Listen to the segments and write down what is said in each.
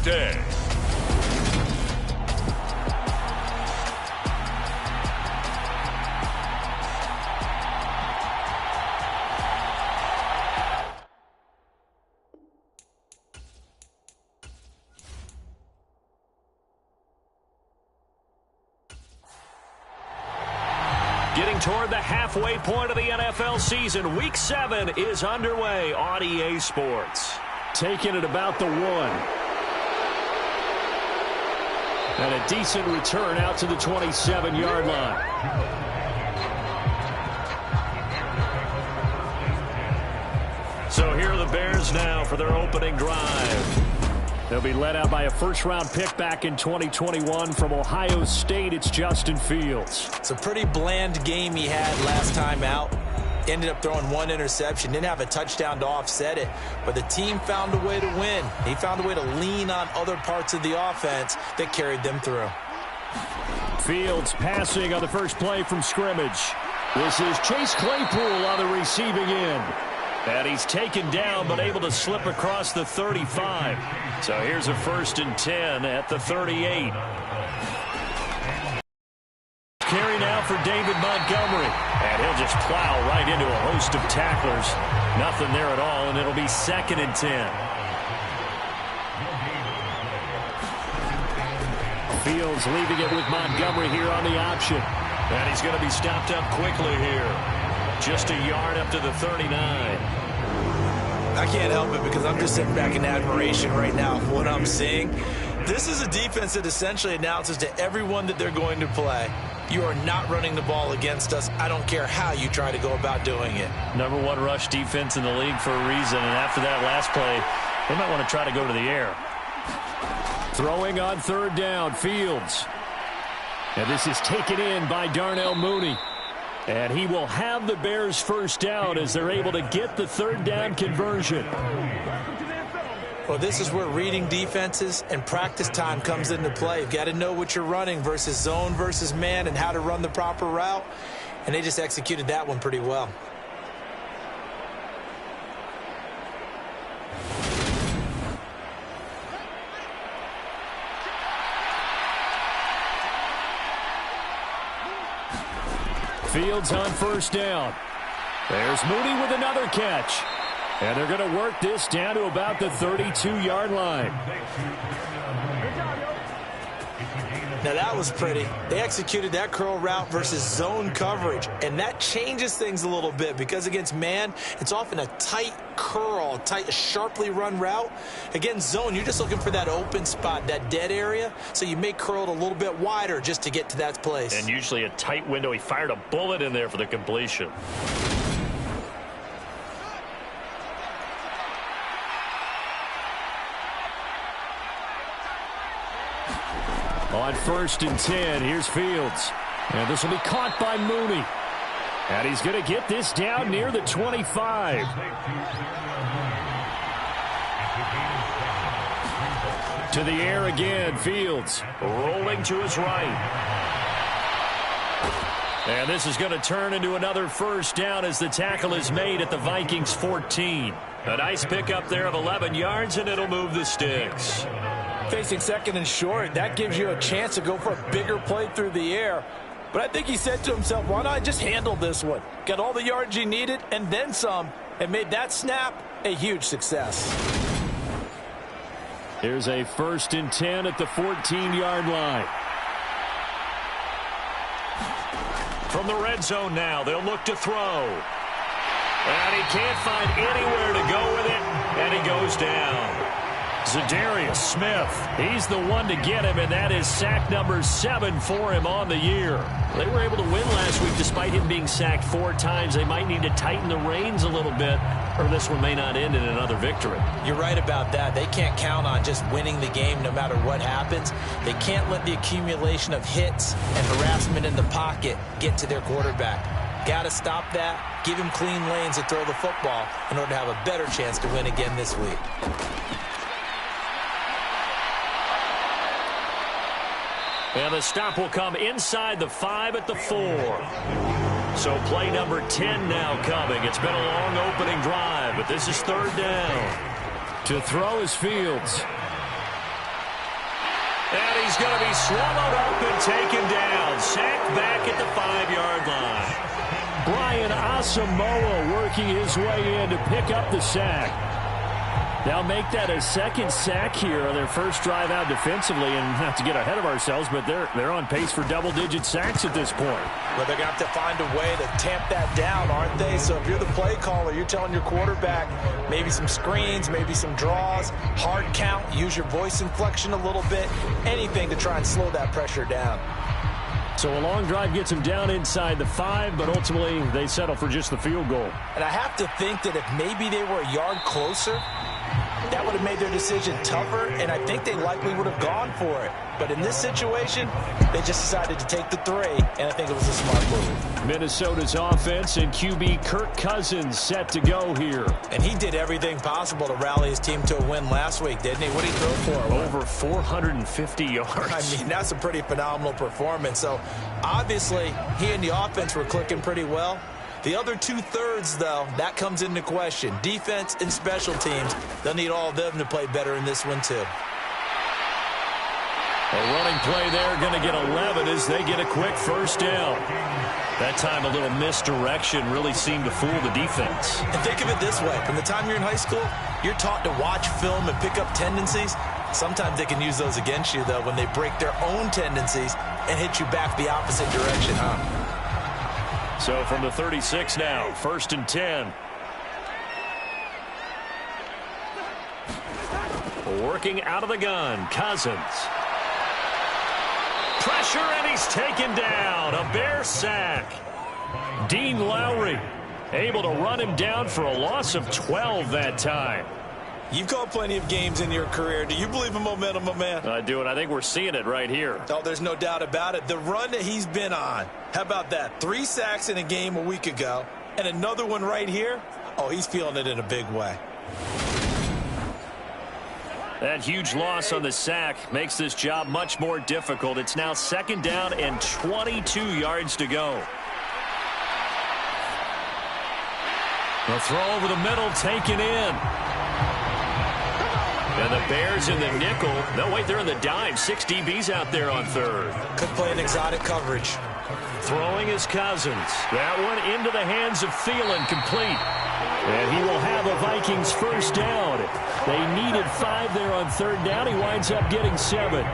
day. Getting toward the halfway point of the NFL season, Week 7 is underway on EA Sports. Taking it about the 1. And a decent return out to the 27-yard line. So here are the Bears now for their opening drive. They'll be led out by a first-round pick back in 2021 from Ohio State. It's Justin Fields. It's a pretty bland game he had last time out. Ended up throwing 1 interception. Didn't have a touchdown to offset it. But the team found a way to win. He found a way to lean on other parts of the offense that carried them through. Fields passing on the first play from scrimmage. This is Chase Claypool on the receiving end. And he's taken down but able to slip across the 35. So here's a 1st and 10 at the 38. Carry now for David Montgomery. And he'll just plow right into a host of tacklers. Nothing there at all, and it'll be 2nd and 10. Fields leaving it with Montgomery here on the option. And he's going to be stopped up quickly here. Just a yard up to the 39. I can't help it because I'm just sitting back in admiration right now of what I'm seeing. This is a defense that essentially announces to everyone that they're going to play, you are not running the ball against us. I don't care how you try to go about doing it. Number 1 rush defense in the league for a reason, and after that last play, they might want to try to go to the air. Throwing on 3rd down, Fields. And this is taken in by Darnell Mooney. And he will have the Bears' first down as they're able to get the 3rd down conversion. Well, this is where reading defenses and practice time comes into play. You've got to know what you're running versus zone versus man and how to run the proper route. And they just executed that one pretty well. Fields on 1st down. There's Mooney with another catch. And they're going to work this down to about the 32-yard line. Now that was pretty. They executed that curl route versus zone coverage. And that changes things a little bit because against man, it's often a tight curl, tight, sharply run route. Against zone, you're just looking for that open spot, that dead area. So you may curl it a little bit wider just to get to that place. And usually a tight window. He fired a bullet in there for the completion. On 1st and 10, here's Fields. And this will be caught by Mooney. And he's going to get this down near the 25. To the air again, Fields rolling to his right. And this is going to turn into another 1st down as the tackle is made at the Vikings 14. A nice pickup there of 11 yards, and it'll move the sticks. Facing 2nd and short, that gives you a chance to go for a bigger play through the air. But I think he said to himself, why not just handle this one? Got all the yards he needed and then some, and made that snap a huge success. Here's a 1st and 10 at the 14-yard line. From the red zone now, they'll look to throw. And he can't find anywhere to go with it, and he goes down. Za'Darius Smith, he's the one to get him, and that is sack number 7 for him on the year. They were able to win last week despite him being sacked 4 times. They might need to tighten the reins a little bit, or this one may not end in another victory. You're right about that. They can't count on just winning the game no matter what happens. They can't let the accumulation of hits and harassment in the pocket get to their quarterback. Got to stop that, give him clean lanes to throw the football in order to have a better chance to win again this week. And the stop will come inside the 5 at the 4. So play number 10 now coming. It's been a long opening drive, but this is 3rd down. To throw is Fields. he's going to be swallowed up and taken down. Sacked back at the 5-yard line. Brian Asamoah working his way in to pick up the sack. They'll make that a second sack here on their first drive out defensively, and not to get ahead of ourselves, but they're on pace for double-digit sacks at this point. Well, they're going to have to find a way to tamp that down, aren't they? So if you're the play caller, you're telling your quarterback maybe some screens, maybe some draws, hard count, use your voice inflection a little bit, anything to try and slow that pressure down. So a long drive gets them down inside the 5, but ultimately they settle for just the field goal. And I have to think that if maybe they were a yard closer, that would have made their decision tougher, and I think they likely would have gone for it. But in this situation, they just decided to take the 3, and I think it was a smart move. Minnesota's offense and QB Kirk Cousins set to go here. And he did everything possible to rally his team to a win last week, didn't he? What did he throw for? Over 450 yards. I mean, that's a pretty phenomenal performance. So, obviously, he and the offense were clicking pretty well. The other 2/3, though, that comes into question. Defense and special teams, they'll need all of them to play better in this one, too. A running play there, going to get 11 as they get a quick first down. That time a little misdirection really seemed to fool the defense. And think of it this way. From the time you're in high school, you're taught to watch film and pick up tendencies. Sometimes they can use those against you, though, when they break their own tendencies and hit you back the opposite direction, huh? So from the 36 now, 1st and 10. Working out of the gun, Cousins. Pressure, and he's taken down. A Bear sack. Dean Lowry able to run him down for a loss of 12 that time. You've called plenty of games in your career. Do you believe in momentum, my man? I do, and I think we're seeing it right here. Oh, there's no doubt about it. The run that he's been on. How about that? 3 sacks in a game a week ago, and another one right here. Oh, he's feeling it in a big way. That huge loss on the sack makes this job much more difficult. It's now 2nd down and 22 yards to go. The throw over the middle, taken in. And the Bears in the nickel. No, wait, they're in the dime. 6 DBs out there on 3rd. Could play an exotic coverage. Throwing is Cousins. That one into the hands of Thielen, complete. And he will have a Vikings first down. They needed 5 there on 3rd down. He winds up getting 7.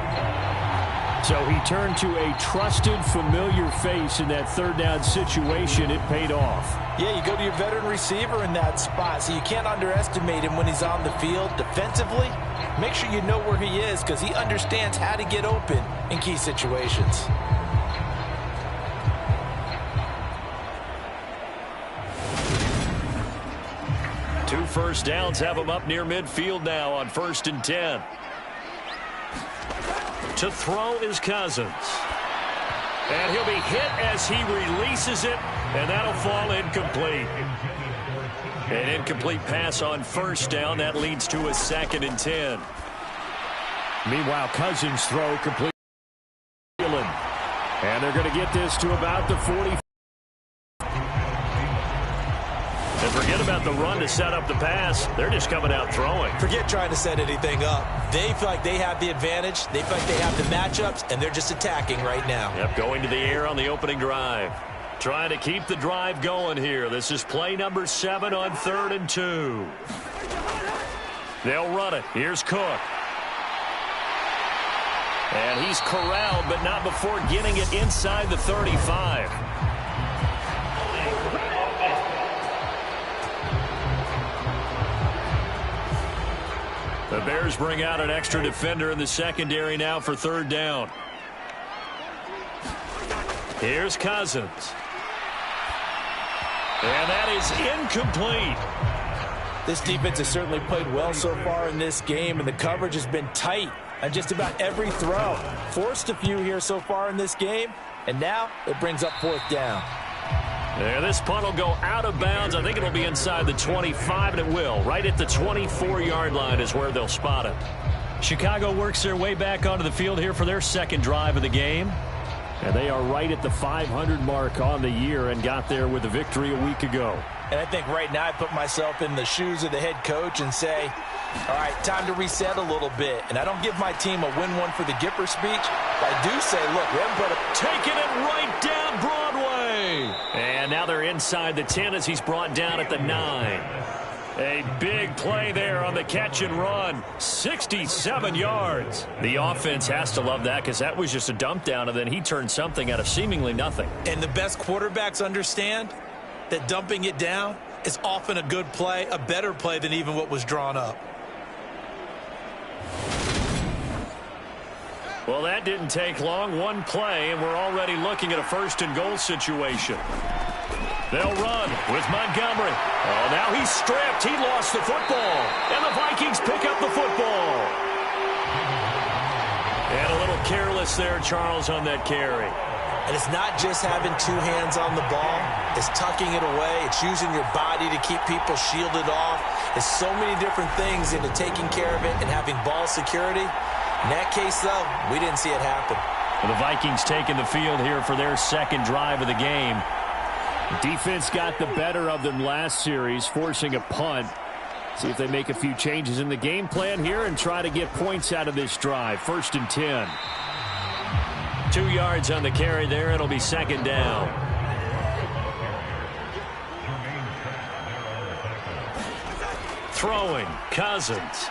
So he turned to a trusted, familiar face in that 3rd down situation. It paid off. Yeah, you go to your veteran receiver in that spot, so you can't underestimate him when he's on the field. Defensively, make sure you know where he is because he understands how to get open in key situations. Two first downs have him up near midfield now on 1st and 10. To throw is Cousins. And he'll be hit as he releases it, and that'll fall incomplete. An incomplete pass on 1st down. That leads to a 2nd and 10. Meanwhile, Cousins' throw complete. And they're going to get this to about the 40. And forget about the run to set up the pass. They're just coming out throwing. Forget trying to set anything up. They feel like they have the advantage. They feel like they have the matchups, and they're just attacking right now. Yep, going to the air on the opening drive. Trying to keep the drive going here. This is play number 7 on 3rd and 2. They'll run it. Here's Cook. And he's corralled, but not before getting it inside the 35. The Bears bring out an extra defender in the secondary now for 3rd down. Here's Cousins. And that is incomplete. This defense has certainly played well so far in this game, and the coverage has been tight on just about every throw. Forced a few here so far in this game, and now it brings up 4th down. And this punt will go out of bounds. I think it'll be inside the 25, and it will. Right at the 24-yard line is where they'll spot it. Chicago works their way back onto the field here for their 2nd drive of the game. And they are right at the 500 mark on the year and got there with a victory a week ago. And I think right now I put myself in the shoes of the head coach and say, All right, time to reset a little bit. And I don't give my team a win one for the Gipper speech, but I do say, look, we haven't put taking it right down Broadway. And now they're inside the 10 as he's brought down at the 9. A big play there on the catch and run. 67 yards. The offense has to love that because that was just a dump down, and then he turned something out of seemingly nothing. And the best quarterbacks understand that dumping it down is often a good play, a better play than even what was drawn up. Well, that didn't take long. One play, and we're already looking at a first-and-goal situation. They'll run with Montgomery. Oh, now he's stripped. He lost the football. And the Vikings pick up the football. And a little careless there, Charles, on that carry. And it's not just having two hands on the ball. It's tucking it away. It's using your body to keep people shielded off. It's so many different things into taking care of it and having ball security. In that case, though, we didn't see it happen. Well, the Vikings taking the field here for their second drive of the game. Defense got the better of them last series, forcing a punt. See if they make a few changes in the game plan here and try to get points out of this drive. 1st and 10. 2 yards on the carry there. It'll be second down. Throwing, Cousins.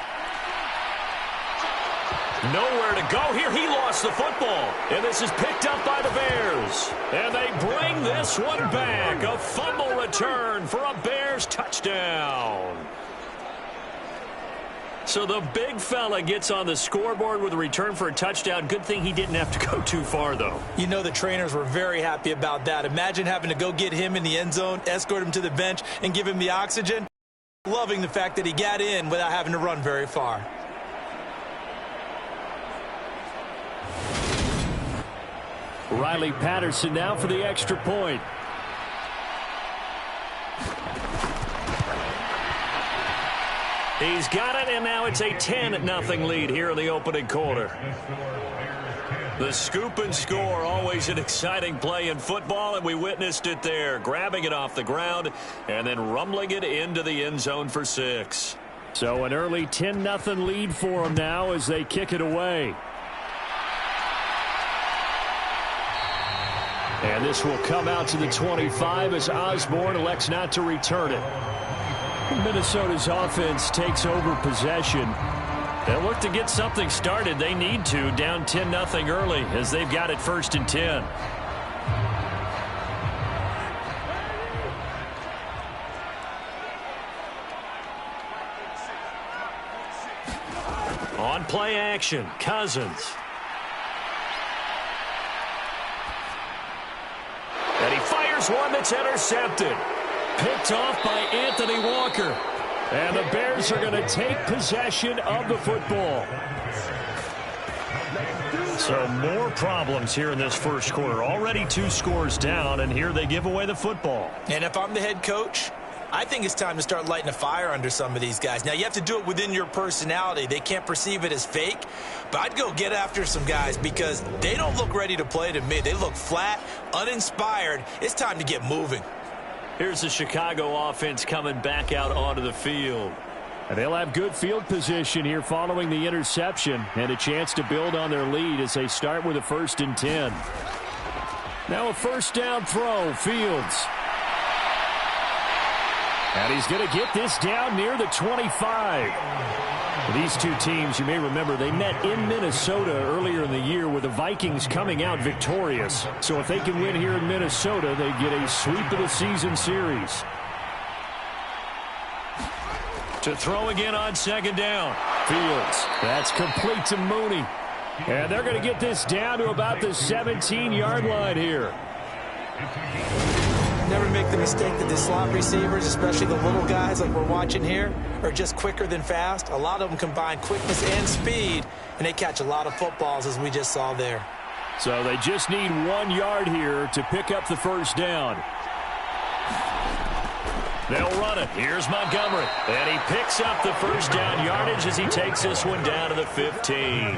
Nowhere to go here. He lost the football. And this is picked up by the Bears. And they bring this one back. A fumble return for a Bears touchdown. So the big fella gets on the scoreboard with a return for a touchdown. Good thing he didn't have to go too far, though. You know the trainers were very happy about that. Imagine having to go get him in the end zone, escort him to the bench, and give him the oxygen. Loving the fact that he got in without having to run very far. Riley Patterson now for the extra point. He's got it, and now it's a 10-0 lead here in the opening quarter. The scoop and score, always an exciting play in football, and we witnessed it there. Grabbing it off the ground and then rumbling it into the end zone for 6. So an early 10-0 lead for them now as they kick it away. And this will come out to the 25 as Osborne elects not to return it. Minnesota's offense takes over possession. They'll look to get something started. They need to, down 10-0 early as they've got it 1st and 10. On play action, Cousins. And he fires one that's intercepted. Picked off by Anthony Walker. And the Bears are going to take possession of the football. So more problems here in this first quarter. Already 2 scores down, and here they give away the football. And if I'm the head coach, I think it's time to start lighting a fire under some of these guys. Now, you have to do it within your personality. They can't perceive it as fake. But I'd go get after some guys because they don't look ready to play to me. They look flat, uninspired. It's time to get moving. Here's the Chicago offense coming back out onto the field. And they'll have good field position here following the interception and a chance to build on their lead as they start with a 1st and 10. Now a first down throw, Fields. And he's going to get this down near the 25. These two teams, you may remember, they met in Minnesota earlier in the year with the Vikings coming out victorious. So if they can win here in Minnesota, they get a sweep of the season series. To throw again on second down. Fields. That's complete to Mooney. And they're going to get this down to about the 17-yard line here. Never make the mistake that the slot receivers, especially the little guys like we're watching here, are just quicker than fast. A lot of them combine quickness and speed, and they catch a lot of footballs, as we just saw there. So they just need 1 yard here to pick up the first down. They'll run it. Here's Montgomery. And he picks up the first down yardage as he takes this one down to the 15.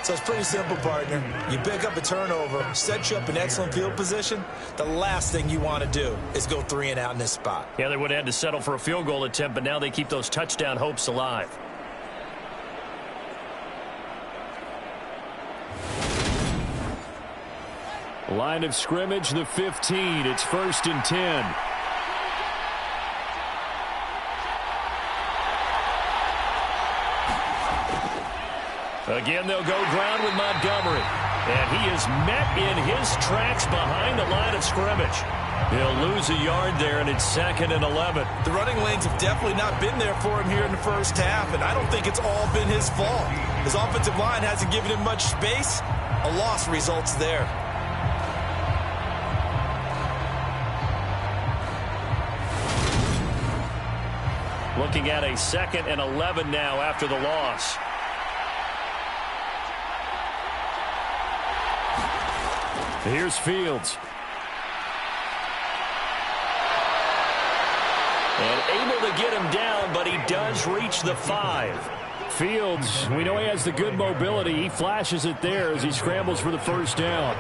So it's pretty simple, partner. You pick up a turnover, set you up in excellent field position. The last thing you want to do is go 3 and out in this spot. Yeah, they would have had to settle for a field goal attempt, but now they keep those touchdown hopes alive. Line of scrimmage, the 15. It's 1st and 10. Again, they'll go ground with Montgomery. And he is met in his tracks behind the line of scrimmage. He'll lose a yard there, and it's 2nd and 11. The running lanes have definitely not been there for him here in the first half, and I don't think it's all been his fault. His offensive line hasn't given him much space. A loss results there. Looking at a 2nd and 11 now after the loss. Here's Fields. And able to get him down, but he does reach the 5. Fields, we know he has the good mobility. He flashes it there as he scrambles for the first down.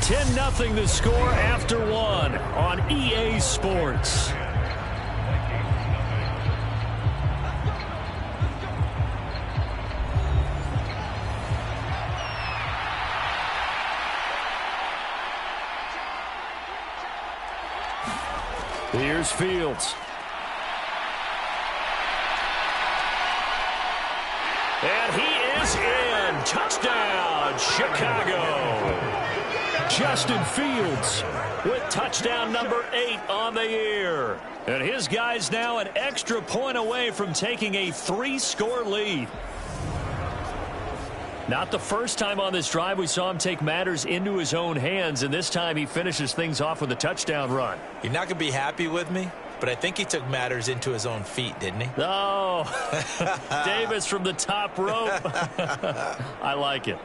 10-0 the score after 1 on EA Sports. Here's Fields. And he is in. Touchdown, Chicago. Justin Fields with touchdown number 8 on the year. And his guys now an extra point away from taking a 3-score lead. Not the first time on this drive we saw him take matters into his own hands, and this time he finishes things off with a touchdown run. You're not going to be happy with me, but I think he took matters into his own feet, didn't he? Oh, Davis from the top rope. I like it.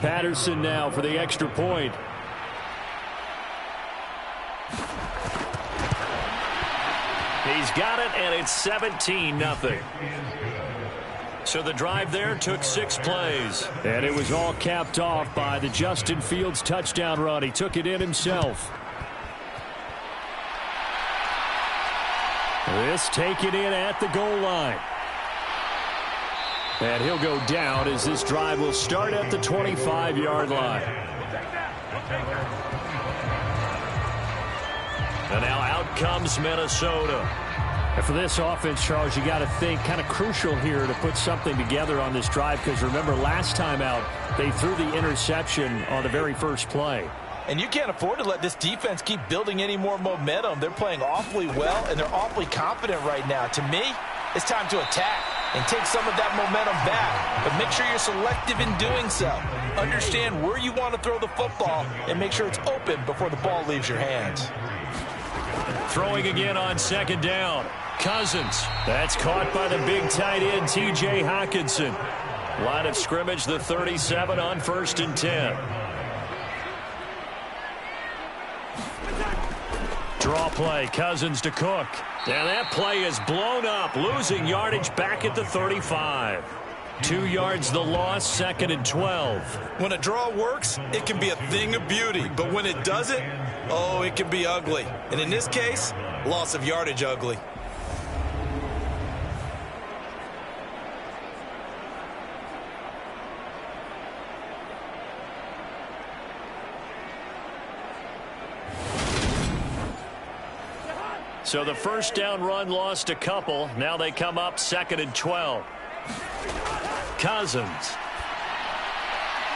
Patterson now for the extra point. He's got it, and it's 17-0. So the drive there took 6 plays. And it was all capped off by the Justin Fields touchdown run. He took it in himself. This taken in at the goal line. And he'll go down as this drive will start at the 25-yard line. And now out comes Minnesota. And for this offense, Charles, you got to think kind of crucial here to put something together on this drive, because remember last time out they threw the interception on the very first play. And you can't afford to let this defense keep building any more momentum. They're playing awfully well, and they're awfully confident right now. To me, it's time to attack and take some of that momentum back. But make sure you're selective in doing so. Understand where you want to throw the football and make sure it's open before the ball leaves your hands. Throwing again on 2nd down. Cousins. That's caught by the big tight end, T.J. Hockenson. Line of scrimmage, the 37 on 1st and 10. Draw play, Cousins to Cook. And that play is blown up, losing yardage back at the 35. 2 yards the loss, 2nd and 12. When a draw works, it can be a thing of beauty. But when it doesn't, oh, it can be ugly. And in this case, loss of yardage ugly. So the first down run lost a couple. Now they come up 2nd and 12. Cousins.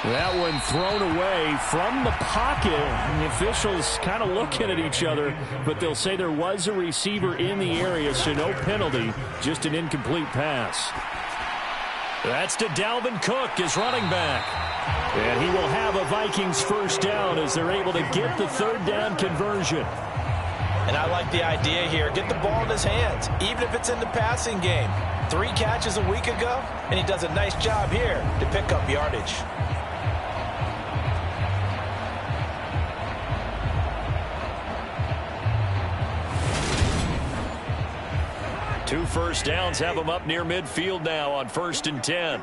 That one thrown away from the pocket. And the officials kind of looking at each other, but they'll say there was a receiver in the area, so no penalty, just an incomplete pass. That's to Dalvin Cook, his running back. And he will have a Vikings first down as they're able to get the 3rd down conversion. And I like the idea here. Get the ball in his hands, even if it's in the passing game. 3 catches a week ago, and he does a nice job here to pick up yardage. 2 first downs have them up near midfield now on 1st and 10.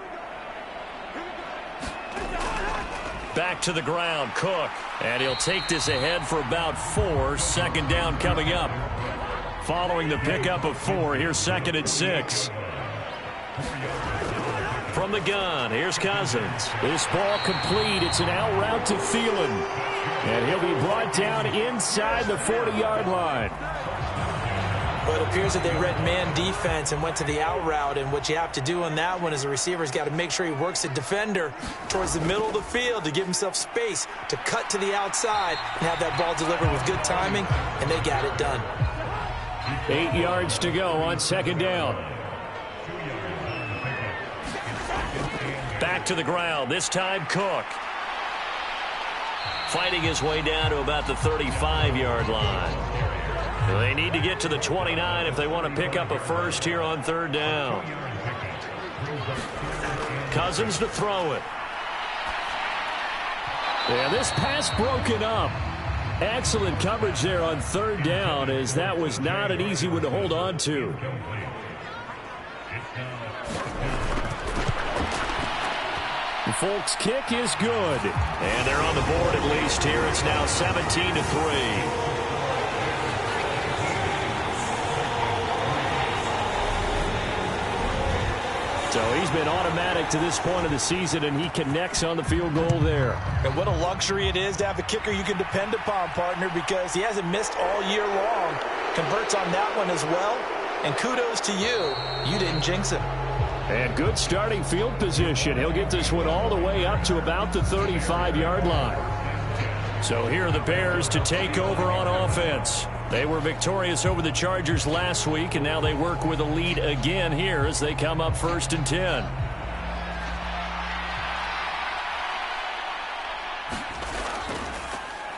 Back to the ground, Cook. And he'll take this ahead for about 4. 2nd down coming up. Following the pickup of 4, here's 2nd and 6. From the gun, here's Cousins. This ball complete. It's an out route to Thielen. And he'll be brought down inside the 40-yard line. Well, it appears that they read man defense and went to the out route, and what you have to do on that one is the receiver's got to make sure he works the defender towards the middle of the field to give himself space to cut to the outside and have that ball delivered with good timing, and they got it done. 8 yards to go on 2nd down. Back to the ground, this time Cook. Fighting his way down to about the 35-yard line. They need to get to the 29 if they want to pick up a first here on 3rd down. Cousins to throw it. Yeah, this pass broken up. Excellent coverage there on 3rd down, as that was not an easy one to hold on to. The Folks' kick is good. And they're on the board at least here. It's now 17-3. So he's been automatic to this point of the season, and he connects on the field goal there. And what a luxury it is to have a kicker you can depend upon, partner, because he hasn't missed all year long. Converts on that one as well. And kudos to you. You didn't jinx him. And good starting field position. He'll get this one all the way up to about the 35-yard line. So here are the Bears to take over on offense. They were victorious over the Chargers last week, and now they work with a lead again here as they come up 1st and 10.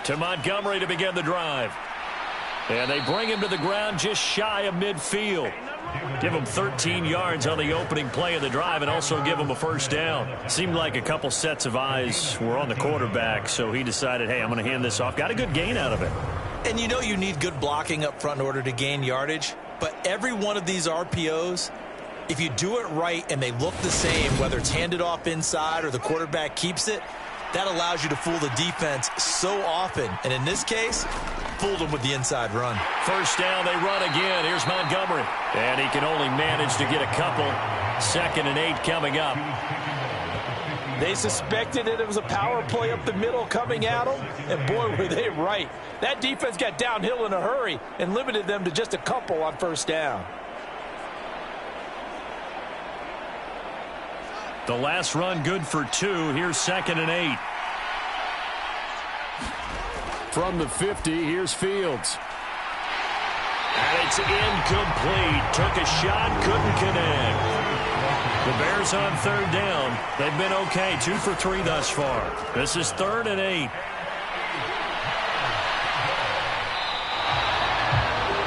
To Montgomery to begin the drive. And they bring him to the ground just shy of midfield. Give him 13 yards on the opening play of the drive and also give him a first down. Seemed like a couple sets of eyes were on the quarterback, so he decided, hey, I'm going to hand this off. Got a good gain out of it. And you know you need good blocking up front in order to gain yardage. But every one of these RPOs, if you do it right and they look the same, whether it's handed off inside or the quarterback keeps it, that allows you to fool the defense so often. And in this case, fooled them with the inside run. First down, they run again. Here's Montgomery. And he can only manage to get a couple. 2nd and 8 coming up. They suspected it was a power play up the middle coming at them, and boy, were they right. That defense got downhill in a hurry and limited them to just a couple on 1st down. The last run good for 2. Here's 2nd and 8. From the 50, here's Fields. And it's incomplete. Took a shot, couldn't connect. The Bears on 3rd down. They've been okay, 2 for 3 thus far. This is 3rd and 8.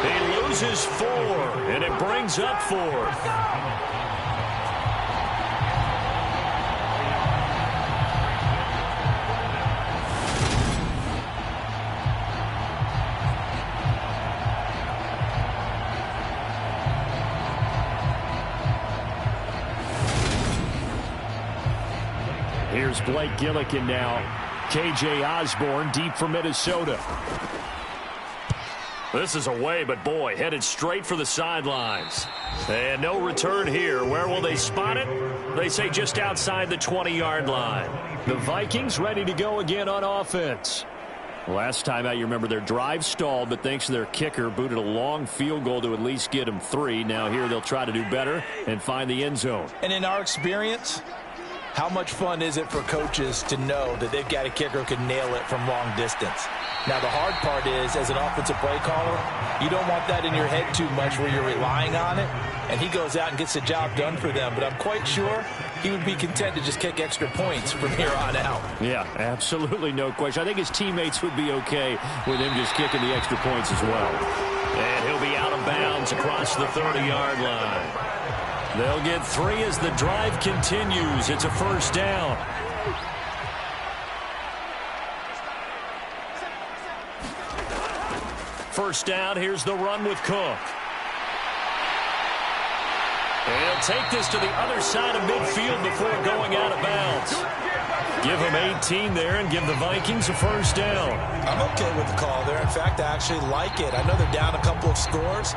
He loses 4, and it brings up 4th. Here's Blake Gillikin now. K.J. Osborne deep for Minnesota. This is away, but boy, headed straight for the sidelines. And no return here. Where will they spot it? They say just outside the 20-yard line. The Vikings ready to go again on offense. Last time out, you remember their drive stalled, but thanks to their kicker, booted a long field goal to at least get them 3. Now here they'll try to do better and find the end zone. And in our experience, how much fun is it for coaches to know that they've got a kicker who can nail it from long distance? Now, the hard part is, as an offensive play caller, you don't want that in your head too much where you're relying on it, and he goes out and gets the job done for them. But I'm quite sure he would be content to just kick extra points from here on out. Yeah, absolutely no question. I think his teammates would be okay with him just kicking the extra points as well. And he'll be out of bounds across the 30-yard line. They'll get 3 as the drive continues. It's a first down. First down, here's the run with Cook. And he'll take this to the other side of midfield before going out of bounds. Give him 18 there and give the Vikings a first down. I'm okay with the call there. In fact, I actually like it. I know they're down a couple of scores,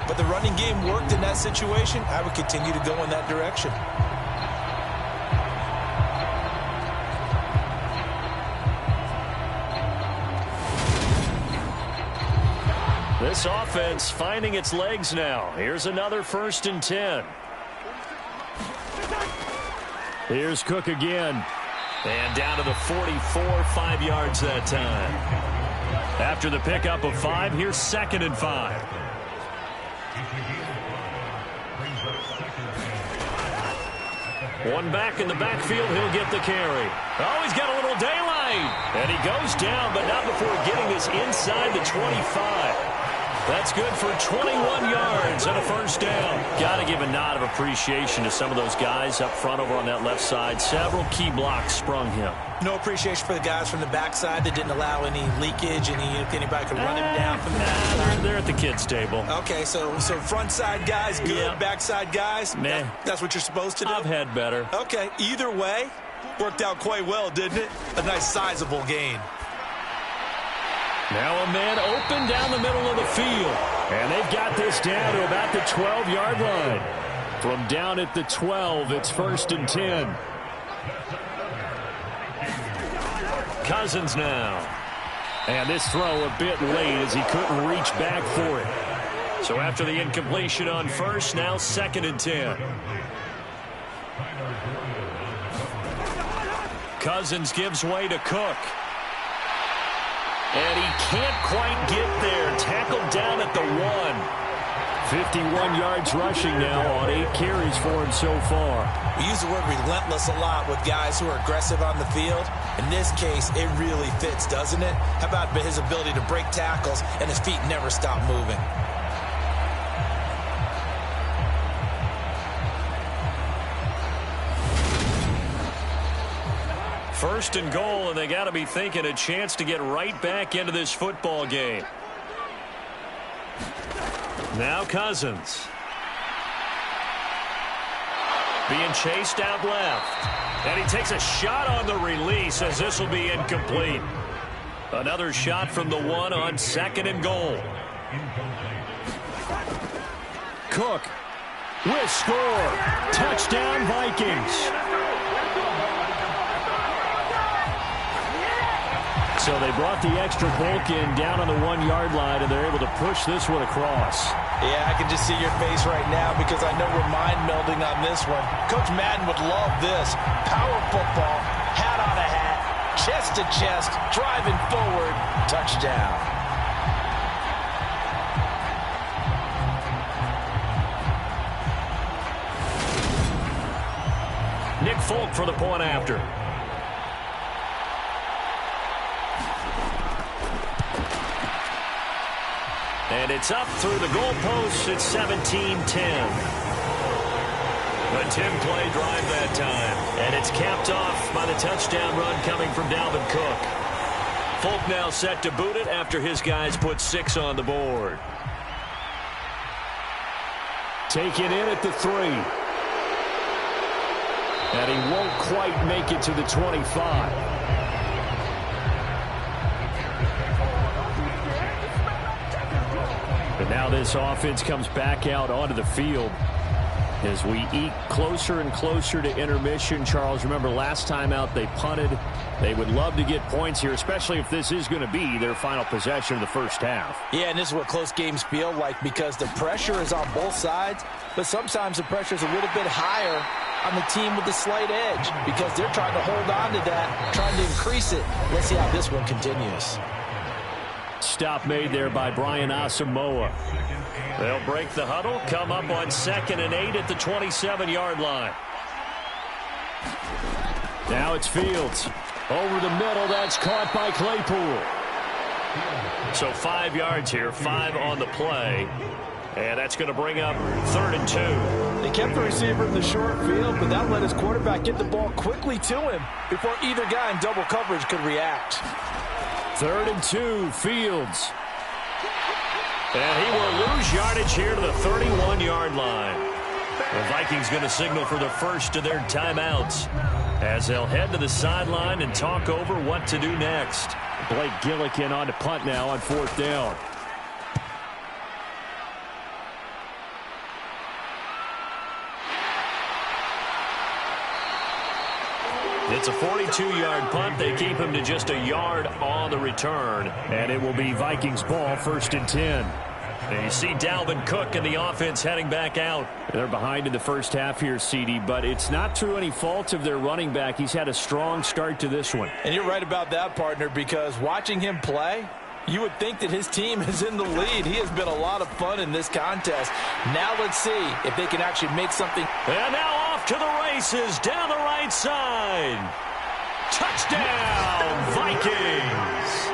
but the running game worked in that situation. I would continue to go in that direction. This offense finding its legs now. Here's another 1st and 10. Here's Cook again. And down to the 44, 5 yards that time. After the pickup of 5, here's 2nd and 5. One back in the backfield, he'll get the carry. Oh, he's got a little daylight. And he goes down, but not before getting this inside the 25. That's good for 21 yards and a first down. Got to give a nod of appreciation to some of those guys up front over on that left side. Several key blocks sprung him. No appreciation for the guys from the backside that didn't allow any leakage, if anybody could run him down from the backside. They're at the kids' table. Okay, so front side guys good, yeah. Backside guys, man, that's what you're supposed to do? I've had better. Okay, either way, worked out quite well, didn't it? A nice sizable gain. Now a man open down the middle of the field. And they've got this down to about the 12-yard line. From down at the 12, it's 1st and 10. Cousins now. And this throw a bit late as he couldn't reach back for it. So after the incompletion on 1st, now 2nd and 10. Cousins gives way to Cook. And he can't quite get there. Tackled down at the 1. 51 yards rushing now on 8 carries for him so far. We use the word relentless a lot with guys who are aggressive on the field. In this case, it really fits, doesn't it? How about his ability to break tackles and his feet never stop moving? First and goal, and they got to be thinking a chance to get right back into this football game. Now Cousins. Being chased out left. And he takes a shot on the release as this will be incomplete. Another shot from the 1 on 2nd and goal. Cook with score. Touchdown Vikings. So they brought the extra bulk in down on the 1-yard line, and they're able to push this one across. Yeah, I can just see your face right now because I know we're mind-melding on this one. Coach Madden would love this. Power football, hat on a hat, chest to chest, driving forward, touchdown. Nick Folk for the point after. And it's up through the goalposts. It's 17-10. A 10-play drive that time. And it's capped off by the touchdown run coming from Dalvin Cook. Folk now set to boot it after his guys put 6 on the board. Taken in at the 3. And he won't quite make it to the 25. But now this offense comes back out onto the field as we eke closer and closer to intermission. Charles, remember last time out they punted. They would love to get points here, especially if this is going to be their final possession of the first half. Yeah, and this is what close games feel like because the pressure is on both sides, but sometimes the pressure is a little bit higher on the team with the slight edge because they're trying to hold on to that, trying to increase it. Let's see how this one continues. Stop made there by Brian Asamoah. They'll break the huddle, come up on 2nd and 8 at the 27-yard line. Now it's Fields. Over the middle, that's caught by Claypool. So 5 yards here, 5 on the play. And that's going to bring up 3rd and 2. They kept the receiver in the short field, but that let his quarterback get the ball quickly to him before either guy in double coverage could react. 3rd and 2, Fields. And he will lose yardage here to the 31-yard line. The Vikings going to signal for the first of their timeouts as they'll head to the sideline and talk over what to do next. Blake Gillikin on to punt now on 4th down. It's a 42-yard punt. They keep him to just a yard on the return. And it will be Vikings ball, 1st and 10. And you see Dalvin Cook and the offense heading back out. They're behind in the first half here, CD, but it's not through any fault of their running back. He's had a strong start to this one. And you're right about that, partner, because watching him play, you would think that his team is in the lead. He has been a lot of fun in this contest. Now let's see if they can actually make something. And now off to the races down the right side. Touchdown, Vikings.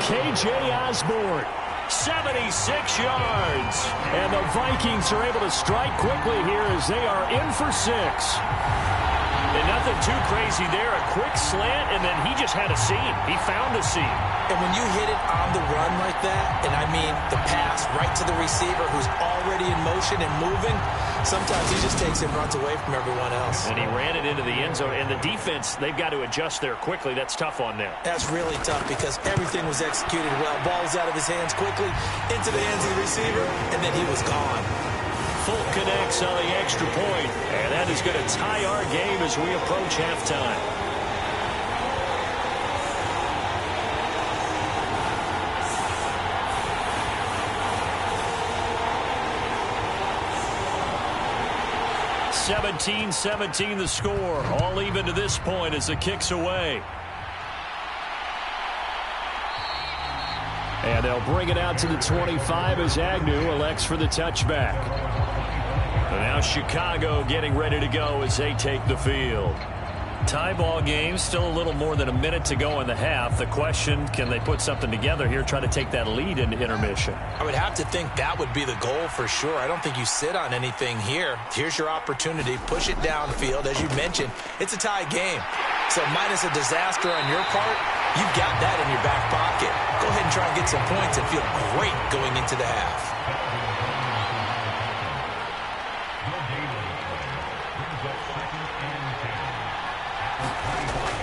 KJ Osborne. 76 yards. And the Vikings are able to strike quickly here as they are in for 6. And nothing too crazy there. A quick slant, and then he just had a seam. He found a seam. And when you hit it on the run like that, and I mean the pass right to the receiver who's already in motion and moving, sometimes he just takes it and runs away from everyone else. And he ran it into the end zone. And the defense, they've got to adjust there quickly. That's tough on them. That's really tough because everything was executed well. Ball was out of his hands quickly, into the hands of the receiver, and then he was gone. Full connects on the extra point, and that is going to tie our game as we approach halftime. (17-17) the score, all even to this point as the kick's away. And they'll bring it out to the 25 as Agnew elects for the touchback. And now Chicago getting ready to go as they take the field. Tie ball game, still a little more than a minute to go in the half. The question, can they put something together here, try to take that lead into intermission? I would have to think that would be the goal for sure. I don't think you sit on anything here. Here's your opportunity. Push it downfield. As you mentioned, it's a tie game. So minus a disaster on your part, you've got that in your back pocket. Go ahead and try and get some points and feel great going into the half.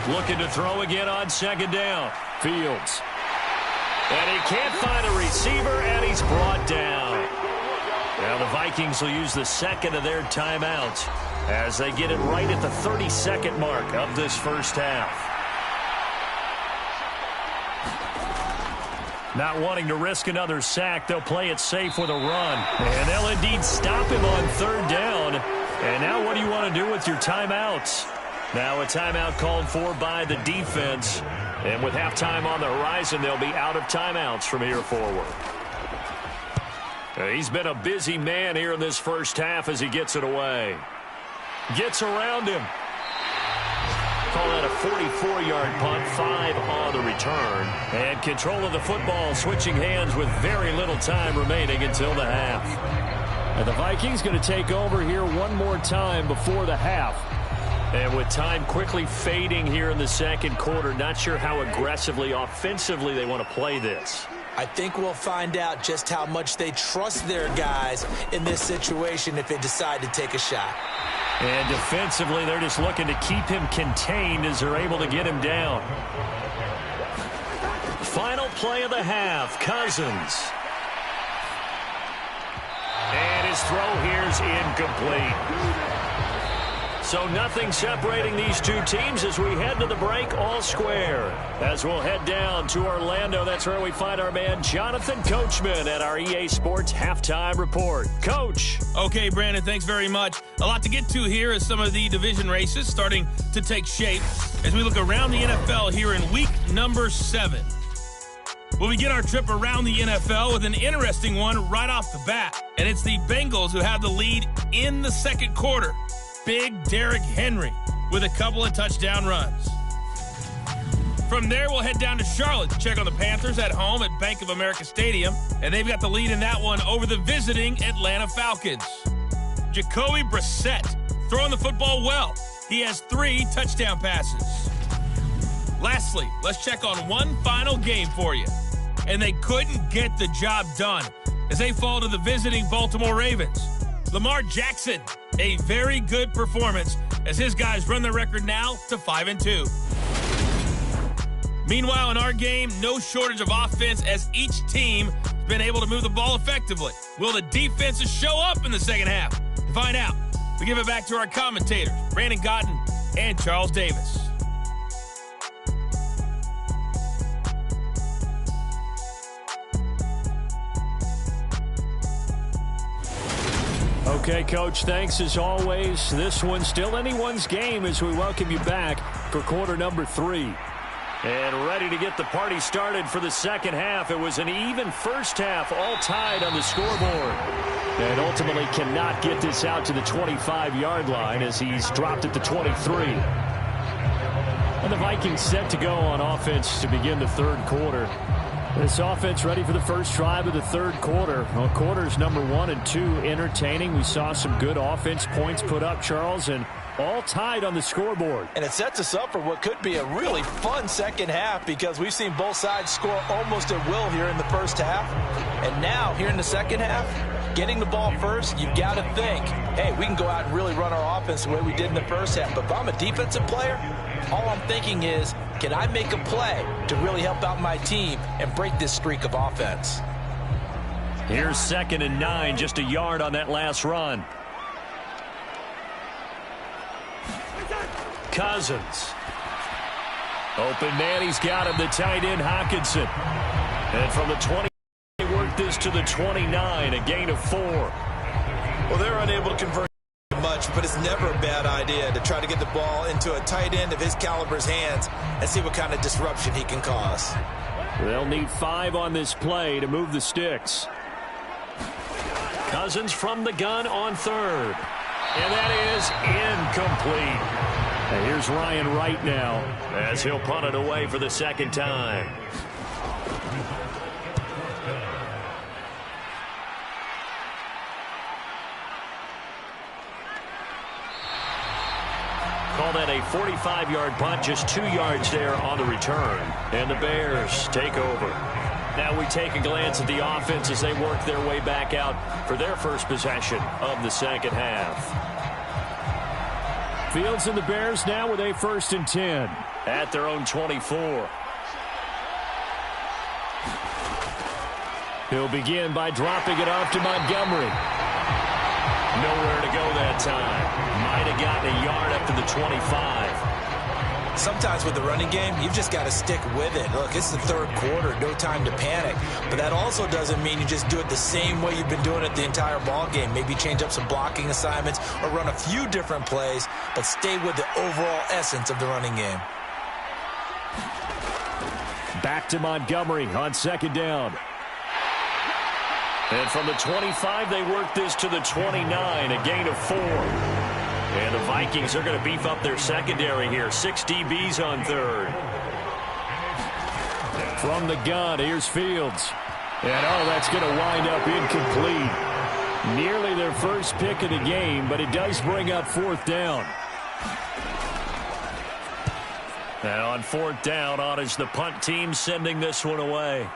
Looking to throw again on 2nd down. Fields. And he can't find a receiver, and he's brought down. Now the Vikings will use the second of their timeouts as they get it right at the 30-second mark of this first half. Not wanting to risk another sack, they'll play it safe with a run. And they'll indeed stop him on 3rd down. And now what do you want to do with your timeouts? Now a timeout called for by the defense. And with halftime on the horizon, they'll be out of timeouts from here forward. He's been a busy man here in this first half as he gets it away. Gets around him. Call that a 44-yard punt, 5 on the return. And control of the football switching hands with very little time remaining until the half. And the Vikings going to take over here one more time before the half. And with time quickly fading here in the second quarter, not sure how aggressively, offensively they want to play this. I think we'll find out just how much they trust their guys in this situation if they decide to take a shot. And defensively, they're just looking to keep him contained as they're able to get him down. Final play of the half, Cousins. And his throw here's incomplete. So nothing separating these two teams as we head to the break all square. As we'll head down to Orlando, that's where we find our man Jonathan Coachman at our EA Sports Halftime Report. Coach. Okay, Brandon, thanks very much. A lot to get to here as some of the division races starting to take shape as we look around the NFL here in week number 7. We'll begin our trip around the NFL with an interesting one right off the bat. And it's the Bengals who have the lead in the second quarter. Big Derrick Henry with a couple of touchdown runs. From there, we'll head down to Charlotte to check on the Panthers at home at Bank of America Stadium. And they've got the lead in that one over the visiting Atlanta Falcons. Jacoby Brissett throwing the football well. He has 3 touchdown passes. Lastly, let's check on one final game for you. And they couldn't get the job done as they fall to the visiting Baltimore Ravens. Lamar Jackson, a very good performance as his guys run their record now to 5-2. Meanwhile, in our game, no shortage of offense as each team has been able to move the ball effectively. Will the defenses show up in the second half? To find out, we give it back to our commentators, Brandon Cotton and Charles Davis. Okay, Coach, thanks as always. This one's still anyone's game as we welcome you back for quarter number 3. And ready to get the party started for the second half. It was an even first half, all tied on the scoreboard. And ultimately cannot get this out to the 25-yard line as he's dropped at the 23. And the Vikings set to go on offense to begin the third quarter. This offense ready for the first drive of the third quarter. Well, quarters number 1 and 2 entertaining. We saw some good offense points put up, Charles, and all tied on the scoreboard. And it sets us up for what could be a really fun second half because we've seen both sides score almost at will here in the first half. And now, here in the second half, getting the ball first, you've got to think, hey, we can go out and really run our offense the way we did in the first half. But if I'm a defensive player, all I'm thinking is, can I make a play to really help out my team and break this streak of offense? Here's 2nd and 9, just a yard on that last run. Cousins. Open man, he's got him, the tight end, Hockenson. And from the 20, they work this to the 29, a gain of 4. Well, they're unable to convert much, but it's never a bad idea to try to get the ball into a tight end of his caliber's hands and see what kind of disruption he can cause. They'll need 5 on this play to move the sticks. Cousins from the gun on third. And that is incomplete. And here's Ryan Wright now as he'll punt it away for the second time. Call that a 45-yard punt, just 2 yards there on the return. And the Bears take over. Now we take a glance at the offense as they work their way back out for their first possession of the second half. Fields and the Bears now with a 1st and 10. At their own 24. He'll begin by dropping it off to Montgomery. Nowhere to go that time. Might have gotten a yard up to the 25. Sometimes with the running game, you've just got to stick with it. Look, it's the third quarter, no time to panic. But that also doesn't mean you just do it the same way you've been doing it the entire ball game. Maybe change up some blocking assignments or run a few different plays, but stay with the overall essence of the running game. Back to Montgomery on 2nd down. And from the 25, they work this to the 29, a gain of 4. And the Vikings are going to beef up their secondary here. 6 DBs on third. From the gun, here's Fields. And, that's going to wind up incomplete. Nearly their first pick of the game, but it does bring up 4th down. And on 4th down, on is the punt team sending this one away.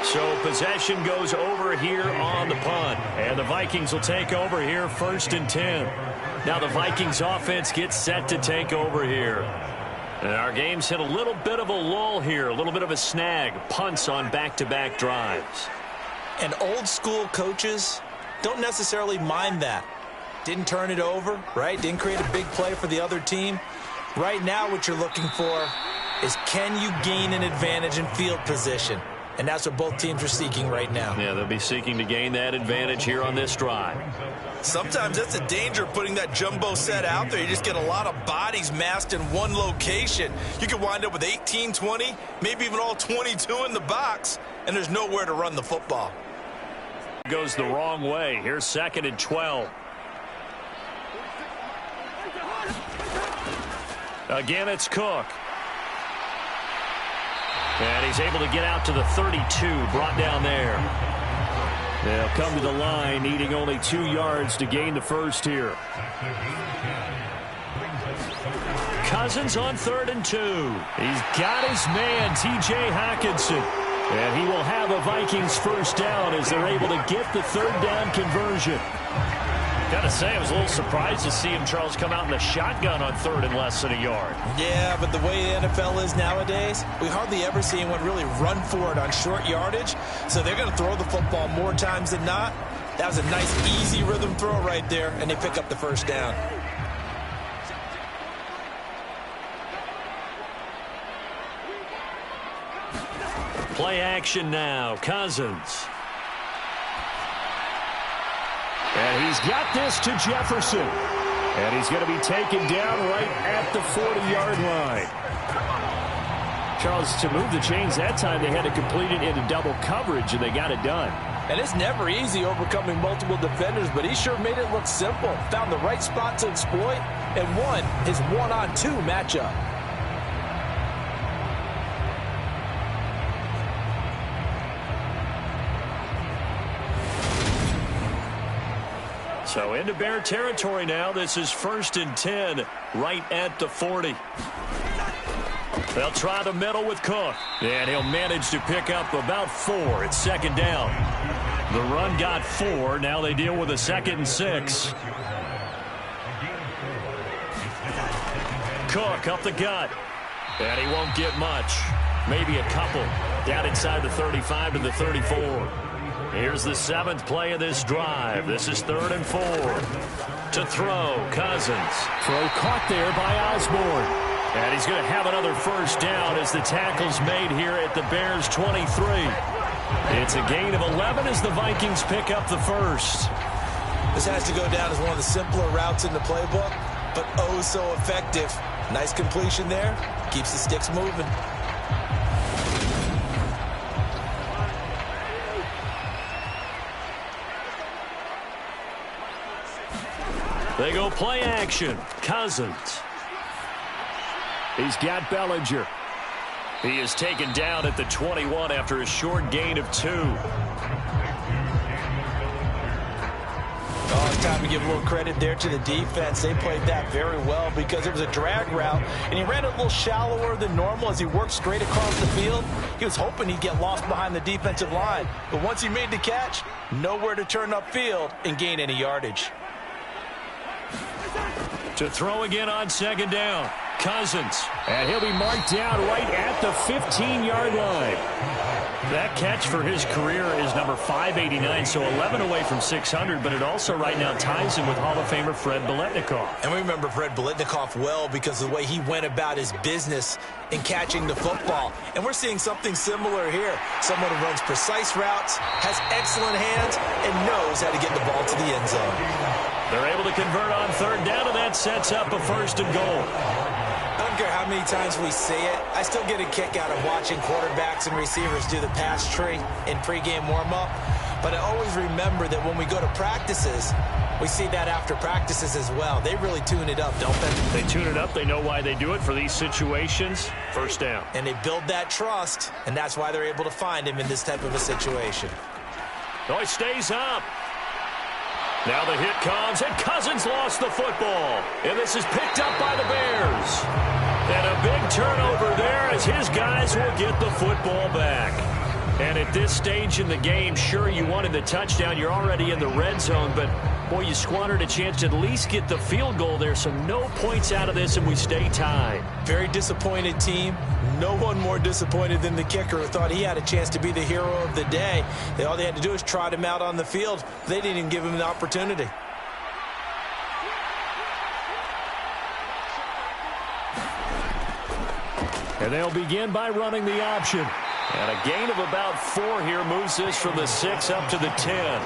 So possession goes over here on the punt. And the Vikings will take over here 1st and 10. Now the Vikings offense gets set to take over here. And our game's hit a little bit of a lull here. A little bit of a snag. Punts on back-to-back drives. And old school coaches don't necessarily mind that. Didn't turn it over, right? Didn't create a big play for the other team. Right now what you're looking for is, can you gain an advantage in field position? And that's what both teams are seeking right now. Yeah, they'll be seeking to gain that advantage here on this drive. Sometimes that's the danger of putting that jumbo set out there. You just get a lot of bodies massed in one location. You could wind up with 18, 20, maybe even all 22 in the box, and there's nowhere to run the football. Goes the wrong way. Here's 2nd and 12. Again, it's Cook. And he's able to get out to the 32, brought down there. They'll come to the line, needing only 2 yards to gain the first here. Cousins on 3rd and 2. He's got his man, T.J. Hockenson. And he will have a Vikings first down as they're able to get the third down conversion. Gotta say, I was a little surprised to see him, Charles, come out in the shotgun on third and less than a yard. Yeah, but the way the NFL is nowadays, we hardly ever see anyone really run for it on short yardage. So they're going to throw the football more times than not. That was a nice, easy rhythm throw right there, and they pick up the first down. Play action now. Cousins. And he's got this to Jefferson. And he's going to be taken down right at the 40-yard line. Charles, to move the chains that time, they had to complete it into double coverage, and they got it done. And it's never easy overcoming multiple defenders, but he sure made it look simple. Found the right spot to exploit and won his one-on-two matchup. So into Bear territory now. This is 1st and 10 right at the 40. They'll try the middle with Cook. And he'll manage to pick up about 4. It's second down. The run got 4. Now they deal with a 2nd and 6. Cook up the gut. And he won't get much. Maybe a couple. Down inside the 35 to the 34. Here's the 7th play of this drive. This is 3rd and 4. To throw, Cousins. Throw caught there by Osborne. And he's going to have another first down as the tackle's made here at the Bears' 23. It's a gain of 11 as the Vikings pick up the first. This has to go down as one of the simpler routes in the playbook, but oh so effective. Nice completion there. Keeps the sticks moving. They go play action. Cousins. He's got Bellinger. He is taken down at the 21 after a short gain of 2. Oh, it's time to give a little credit there to the defense. They played that very well because it was a drag route, and he ran a little shallower than normal as he worked straight across the field. He was hoping he'd get lost behind the defensive line, but once he made the catch, nowhere to turn upfield and gain any yardage. To throw again on second down. Cousins. And he'll be marked down right at the 15-yard line. That catch for his career is number 589, so 11 away from 600, but it also right now ties him with Hall of Famer Fred Biletnikoff. And we remember Fred Biletnikoff well because of the way he went about his business in catching the football. And we're seeing something similar here. Someone who runs precise routes, has excellent hands, and knows how to get the ball to the end zone. They're able to convert on third down, and that sets up a 1st and goal. I don't care how many times we see it. I still get a kick out of watching quarterbacks and receivers do the pass tree in pregame warm-up. But I always remember that when we go to practices, we see that after practices as well. They really tune it up, don't they? They tune it up. They know why they do it for these situations. First down. And they build that trust, and that's why they're able to find him in this type of a situation. Oh, he stays up. Now the hit comes, and Cousins lost the football. And this is picked up by the Bears. And a big turnover there as his guys will get the football back. And at this stage in the game, sure, you wanted the touchdown. You're already in the red zone, but, boy, you squandered a chance to at least get the field goal there, so no points out of this, and we stay tied. Very disappointed team. No one more disappointed than the kicker who thought he had a chance to be the hero of the day. All they had to do is trot him out on the field. They didn't even give him the opportunity. And they'll begin by running the option. And a gain of about 4 here moves this from the 6 up to the 10.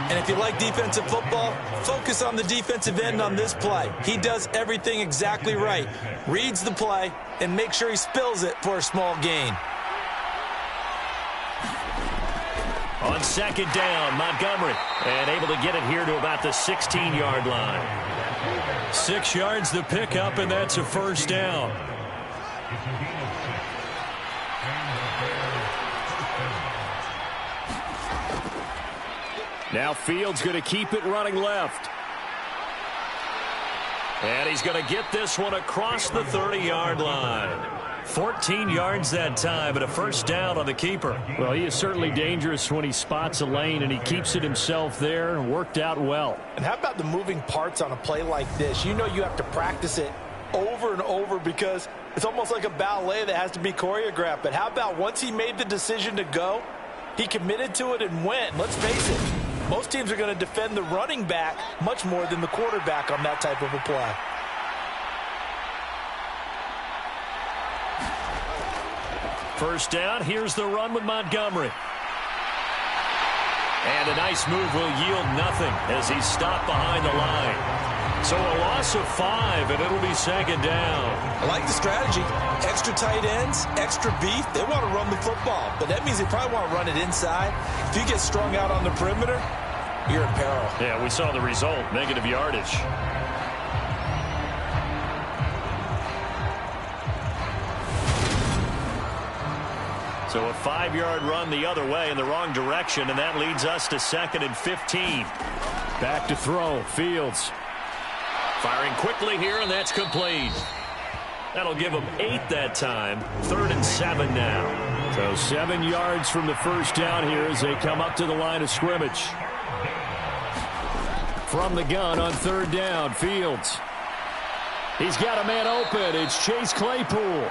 And if you like defensive football, focus on the defensive end on this play. He does everything exactly right. Reads the play and makes sure he spills it for a small gain. On second down, Montgomery. And able to get it here to about the 16-yard line. 6 yards the pickup, and that's a first down. Now Fields going to keep it running left. And he's going to get this one across the 30-yard line. 14 yards that time, and a first down on the keeper. Well, he is certainly dangerous when he spots a lane, and he keeps it himself there and worked out well. And how about the moving parts on a play like this? You know you have to practice it over and over because it's almost like a ballet that has to be choreographed. But how about once he made the decision to go, he committed to it and went. Let's face it, most teams are going to defend the running back much more than the quarterback on that type of a play. First down, here's the run with Montgomery. And a nice move will yield nothing as he's stopped behind the line. So a loss of 5, and it'll be second down. I like the strategy. Extra tight ends, extra beef. They want to run the football, but that means they probably want to run it inside. If you get strung out on the perimeter, you're in peril. Yeah, we saw the result, negative yardage. So a 5-yard run the other way in the wrong direction, and that leads us to 2nd and 15. Back to throw, Fields. Firing quickly here, and that's complete. That'll give them 8 that time. 3rd and 7 now. So 7 yards from the first down here as they come up to the line of scrimmage. From the gun on 3rd down, Fields. He's got a man open. It's Chase Claypool.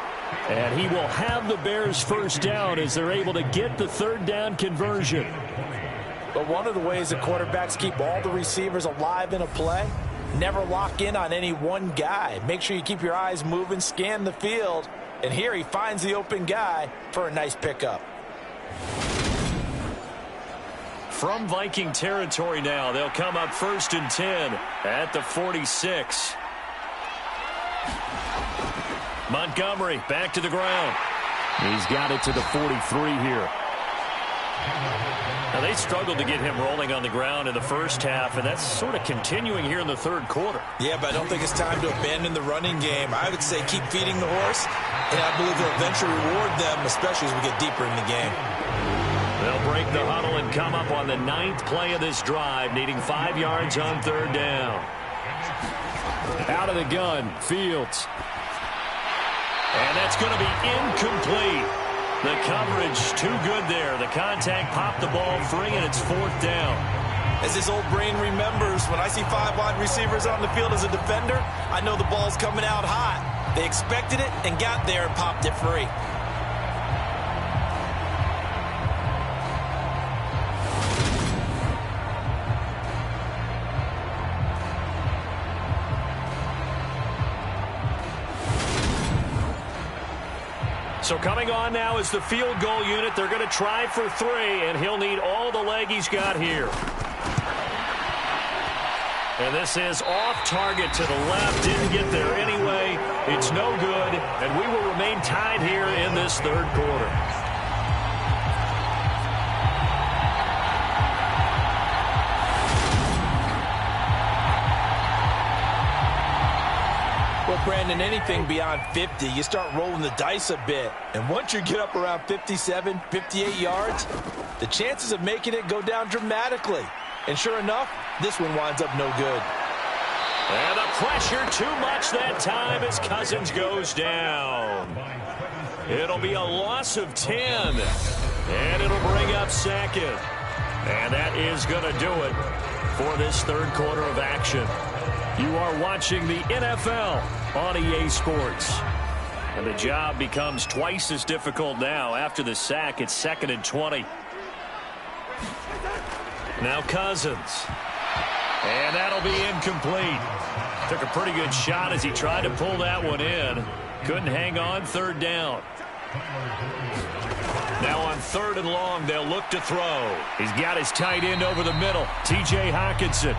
And he will have the Bears first down as they're able to get the 3rd down conversion. But one of the ways that quarterbacks keep all the receivers alive in a play, never lock in on any one guy. Make sure you keep your eyes moving, scan the field. And here he finds the open guy for a nice pickup. From Viking territory now, they'll come up 1st and 10 at the 46. Montgomery back to the ground. He's got it to the 43 here. Now, they struggled to get him rolling on the ground in the first half, and that's sort of continuing here in the 3rd quarter. Yeah, but I don't think it's time to abandon the running game. I would say keep feeding the horse, and I believe it'll eventually reward them, especially as we get deeper in the game. They'll break the huddle and come up on the 9th play of this drive, needing 5 yards on 3rd down. Out of the gun, Fields. And that's going to be incomplete. The coverage too good there. The contact popped the ball free, and it's 4th down. As his old brain remembers, when I see 5 wide receivers on the field as a defender, I know the ball's coming out hot. They expected it and got there and popped it free. So coming on now is the field goal unit. They're going to try for 3, and he'll need all the leg he's got here. And this is off target to the left. Didn't get there anyway. It's no good, and we will remain tied here in this 3rd quarter. Well, Brandon, anything beyond 50, you start rolling the dice a bit. And once you get up around 57, 58 yards, the chances of making it go down dramatically. And sure enough, this one winds up no good. And the pressure too much that time as Cousins goes down. It'll be a loss of 10. And it'll bring up 2nd. And that is going to do it for this 3rd quarter of action. You are watching the NFL on EA Sports. And the job becomes twice as difficult now. After the sack, it's 2nd and 20. Now Cousins. And that'll be incomplete. Took a pretty good shot as he tried to pull that one in. Couldn't hang on. 3rd down. Now on 3rd and long, they'll look to throw. He's got his tight end over the middle, T.J. Hockenson.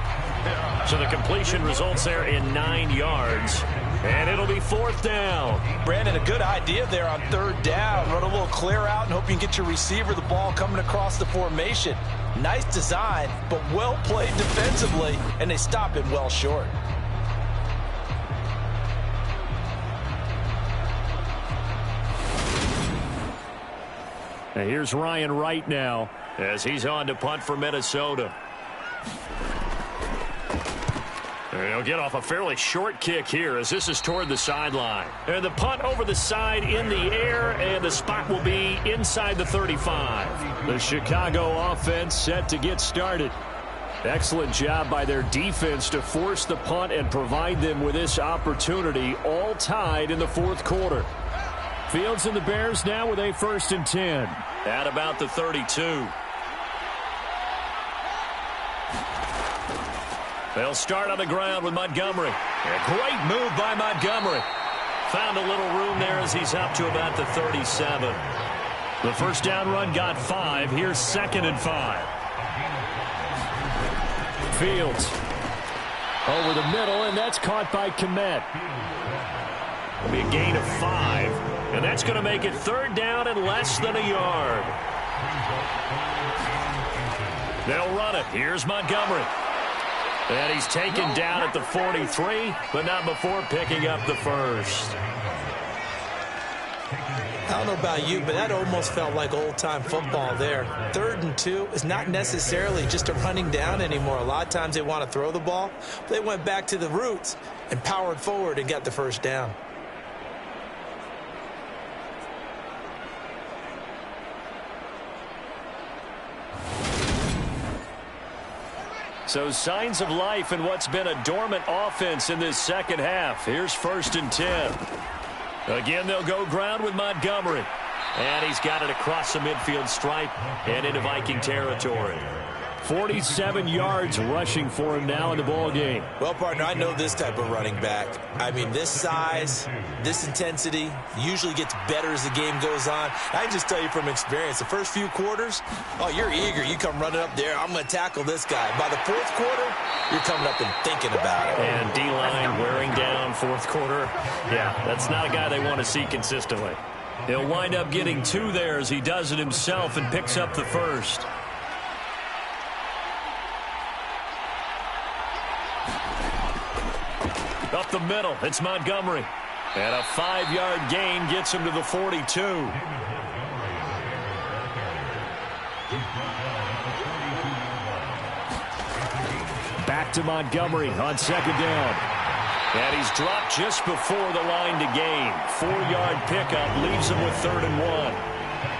So the completion results there in 9 yards. And it'll be 4th down. Brandon, a good idea there on 3rd down. Run a little clear out and hope you can get your receiver the ball coming across the formation. Nice design, but well played defensively, and they stop him well short. And here's Ryan Wright now as he's on to punt for Minnesota. And he'll get off a fairly short kick here as this is toward the sideline. And the punt over the side in the air, and the spot will be inside the 35. The Chicago offense set to get started. Excellent job by their defense to force the punt and provide them with this opportunity, all tied in the fourth quarter. Fields and the Bears now with a 1st and 10. At about the 32. They'll start on the ground with Montgomery. A great move by Montgomery. Found a little room there as he's up to about the 37. The first down run got 5. Here's 2nd and 5. Fields over the middle, and that's caught by Kmet. It'll be a gain of 5, and that's going to make it 3rd down and less than a yard. They'll run it. Here's Montgomery. And he's taken down at the 43, but not before picking up the first. I don't know about you, but that almost felt like old-time football there. 3rd and 2 is not necessarily just a running down anymore. A lot of times they want to throw the ball. But they went back to the roots and powered forward and got the first down. So signs of life in what's been a dormant offense in this second half. Here's 1st and 10. Again, they'll go ground with Montgomery. And he's got it across the midfield stripe and into Viking territory. 47 yards rushing for him now in the ball game. Well, partner, I know this type of running back. I mean, this size, this intensity usually gets better as the game goes on. I can just tell you from experience, the first few quarters, oh, you're eager. You come running up there, I'm going to tackle this guy. By the 4th quarter, you're coming up and thinking about it. And D-line wearing down 4th quarter. Yeah, that's not a guy they want to see consistently. He'll wind up getting 2 there as he does it himself and picks up the first. Up the middle, it's Montgomery. And a 5-yard gain gets him to the 42. Back to Montgomery on 2nd down. And he's dropped just before the line to gain. 4-yard pickup leaves him with 3rd and 1.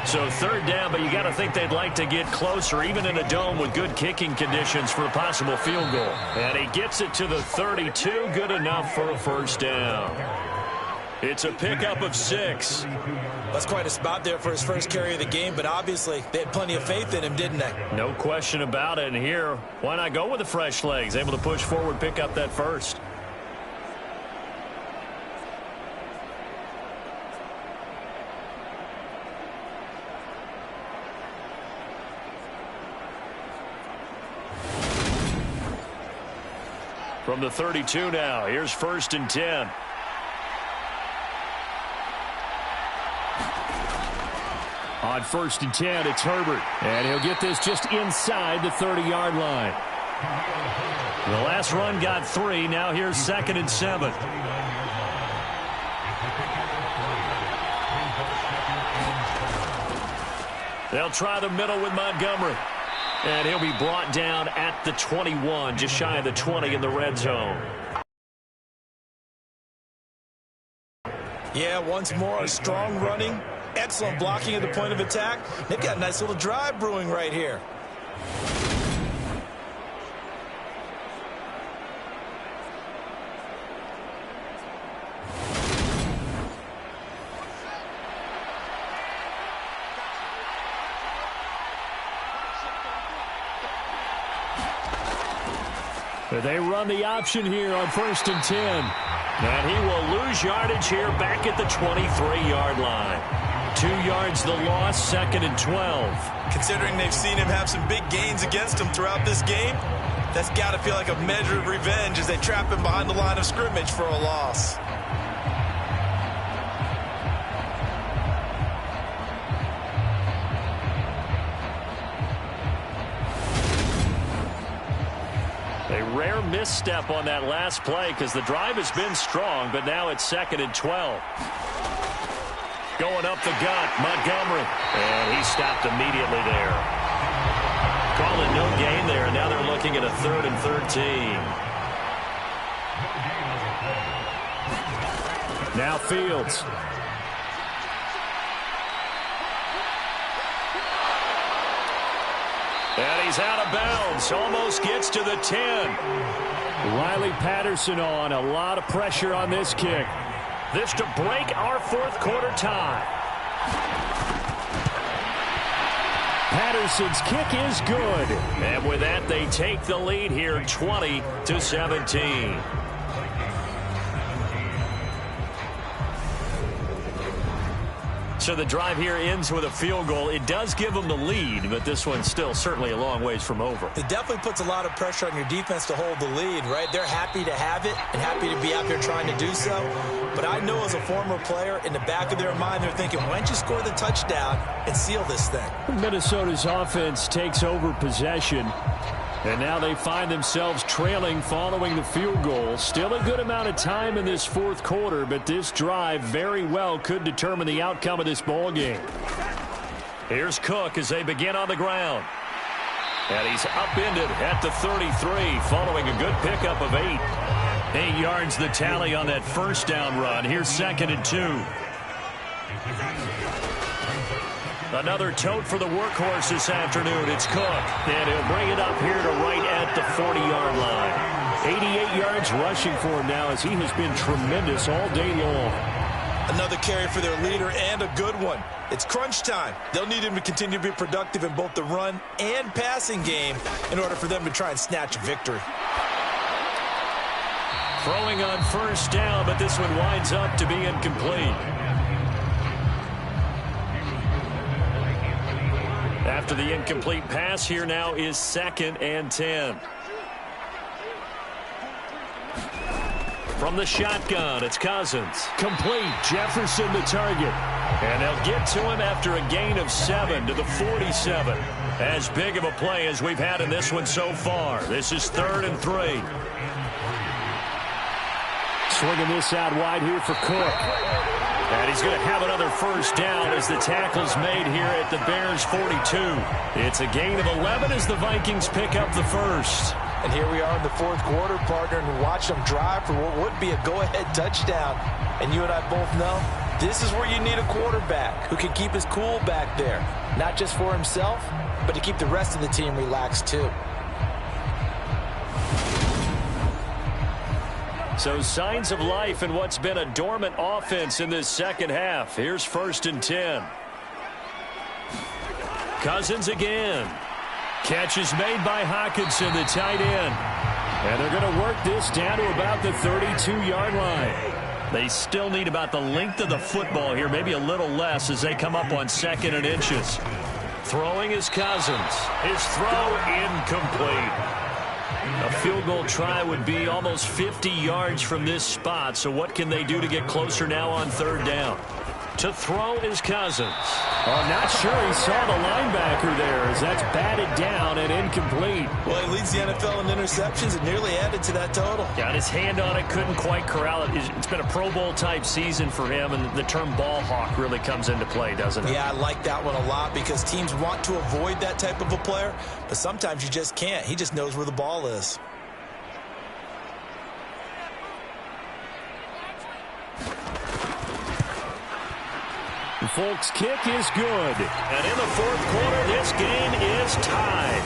So 3rd down, but you got to think they'd like to get closer, even in a dome with good kicking conditions for a possible field goal. And he gets it to the 32, good enough for a 1st down. It's a pickup of 6. That's quite a spot there for his first carry of the game, but obviously they had plenty of faith in him, didn't they? No question about it. And here, why not go with the fresh legs? Able to push forward, pick up that first. From the 32 now, here's 1st and 10. On 1st and 10, it's Herbert. And he'll get this just inside the 30-yard line. The last run got 3. Now here's 2nd and 7. They'll try the middle with Montgomery. And he'll be brought down at the 21, just shy of the 20 in the red zone. Yeah, once more, strong running, excellent blocking at the point of attack. They've got a nice little drive brewing right here. They run the option here on 1st and 10. And he will lose yardage here back at the 23-yard line. 2 yards the loss, 2nd and 12. Considering they've seen him have some big gains against him throughout this game, that's got to feel like a measure of revenge as they trap him behind the line of scrimmage for a loss. A rare misstep on that last play because the drive has been strong, but now it's 2nd and 12. Going up the gut, Montgomery. And he stopped immediately there. Call it no gain there, and now they're looking at a 3rd and 13. Now Fields. And he's out of bounds. Almost gets to the 10. Riley Patterson on. A lot of pressure on this kick. This to break our fourth quarter tie. Patterson's kick is good. And with that, they take the lead here 20-17. So the drive here ends with a field goal. It does give them the lead, but this one's still certainly a long ways from over. It definitely puts a lot of pressure on your defense to hold the lead, right? They're happy to have it and happy to be out there trying to do so. But I know as a former player, in the back of their mind, they're thinking, why don't you score the touchdown and seal this thing? Minnesota's offense takes over possession. And now they find themselves trailing following the field goal. Still a good amount of time in this fourth quarter, but this drive very well could determine the outcome of this ball game. Here's Cook as they begin on the ground. And he's upended at the 33 following a good pickup of 8. 8 yards the tally on that first down run. Here's 2nd and 2. Another tote for the workhorse this afternoon. It's Cook. And he'll bring it up here to right at the 40-yard line. 88 yards rushing for him now as he has been tremendous all day long. Another carry for their leader and a good one. It's crunch time. They'll need him to continue to be productive in both the run and passing game in order for them to try and snatch a victory. Throwing on first down, but this one winds up to be incomplete. After the incomplete pass, here now is 2nd and 10. From the shotgun, it's Cousins. Complete. Jefferson the target. And they'll get to him after a gain of 7 to the 47. As big of a play as we've had in this one so far. This is 3rd and 3. Swinging this out wide here for Cook. And he's going to have another first down as the tackle's made here at the Bears' 42. It's a gain of 11 as the Vikings pick up the first. And here we are in the fourth quarter, partner, and watch them drive for what would be a go-ahead touchdown. And you and I both know this is where you need a quarterback who can keep his cool back there. Not just for himself, but to keep the rest of the team relaxed too. So signs of life in what's been a dormant offense in this second half. Here's 1st and 10. Cousins again. Catch is made by Hockenson, the tight end. And they're going to work this down to about the 32-yard line. They still need about the length of the football here, maybe a little less as they come up on 2nd and inches. Throwing is Cousins. His throw incomplete. A field goal try would be almost 50 yards from this spot, so what can they do to get closer now on 3rd down? To throw is Cousins. I'm not sure he saw the linebacker there as that's batted down and incomplete. Well, he leads the NFL in interceptions and nearly added to that total. Got his hand on it, couldn't quite corral it. It's been a Pro Bowl-type season for him, and the term ball hawk really comes into play, doesn't it? Yeah, I like that one a lot because teams want to avoid that type of a player, but sometimes you just can't. He just knows where the ball is. Folks, kick is good. And in the fourth quarter, this game is tied.